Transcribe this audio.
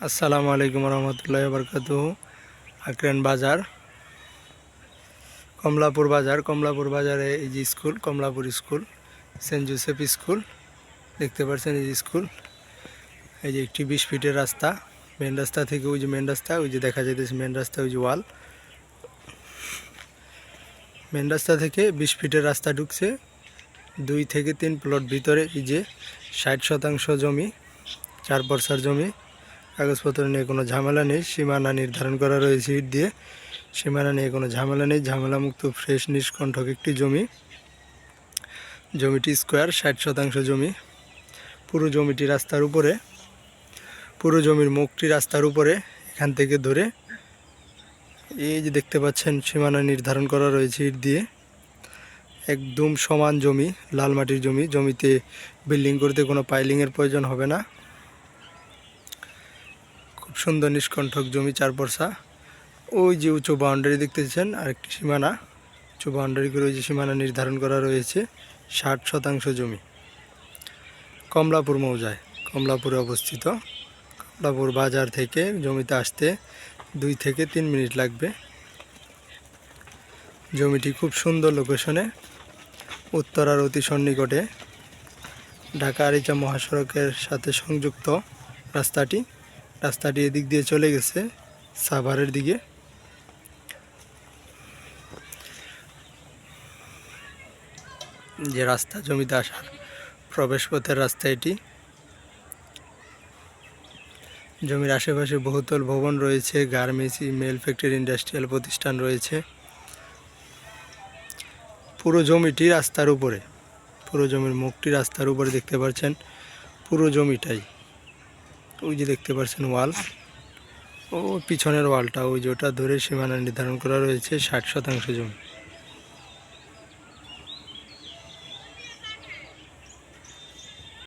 আসসালামু আলাইকুম রহমতুল্লাহি বরকাতুহু। আকরান বাজার, কমলাপুর বাজার। কমলাপুর বাজারে এই যে school, Kamalapur school, saint Joseph school দেখতে পাচ্ছেন। এই যে স্কুল, এই যে একটি 20 ফিটের রাস্তা। মেন রাস্তা থেকে ওই যে মেন রাস্তা, ওই যে দেখা যাইতেছে মেন রাস্তা, ওই যে ওয়াল। মেন রাস্তা থেকে 20 ফিটের রাস্তা ঢুকছে 2 থেকে 3 প্লট ভিতরে। এই যে 60% জমি, 4 পরসার জমি। কাগজপত্র নিয়ে কোনো ঝামেলা নেই, সীমানা নির্ধারণ করা রয়েছে ইট দিয়ে। সীমানা নিয়ে কোনো ঝামেলা নেই, ঝামেলামুক্ত ফ্রেশ নিষ্কণ্ঠক একটি জমি। জমিটি স্কোয়ার, 60% জমি। পুরো জমিটি রাস্তার উপরে, পুরো জমির মুখটি রাস্তার উপরে। এখান থেকে ধরে এই যে দেখতে পাচ্ছেন সীমানা নির্ধারণ করা রয়েছে ইট দিয়ে। একদম সমান জমি, লাল মাটির জমি। জমিতে বিল্ডিং করতে কোনো পাইলিংয়ের প্রয়োজন হবে না। খুব সুন্দর নিষ্কণ্ঠক জমি, 4 পরসা। ওই যে উঁচু বাউন্ডারি দেখতেছেন, আরেকটি সীমানা। উঁচু বাউন্ডারি করে ওই যে সীমানা নির্ধারণ করা রয়েছে। 60% জমি। কমলাপুর মৌজায়, কমলাপুরে অবস্থিত। কমলাপুর বাজার থেকে জমিতে আসতে 2 থেকে 3 মিনিট লাগবে। জমিটি খুব সুন্দর লোকেশনে, উত্তরার অতি সন্নিকটে। ঢাকা আরিচা মহাসড়কের সাথে সংযুক্ত রাস্তাটি। রাস্তাটি এদিক দিয়ে চলে গেছে সাভারের দিকে। যে রাস্তা জমিতে আসার প্রবেশ পথের রাস্তা এটি। জমির আশেপাশে বহুতল ভবন রয়েছে, গার্মেন্টস, মেল ফ্যাক্টরি, ইন্ডাস্ট্রিয়াল প্রতিষ্ঠান রয়েছে। পুরো জমিটি রাস্তার উপরে, পুরো জমির মুখটি রাস্তার উপরে দেখতে পাচ্ছেন। পুরো জমিটাই ওই যে দেখতে পাচ্ছেন ওয়াল, ও পিছনের ওয়ালটা, ওই যে ওটা ধরে সীমানা নির্ধারণ করা রয়েছে। 60% জমি।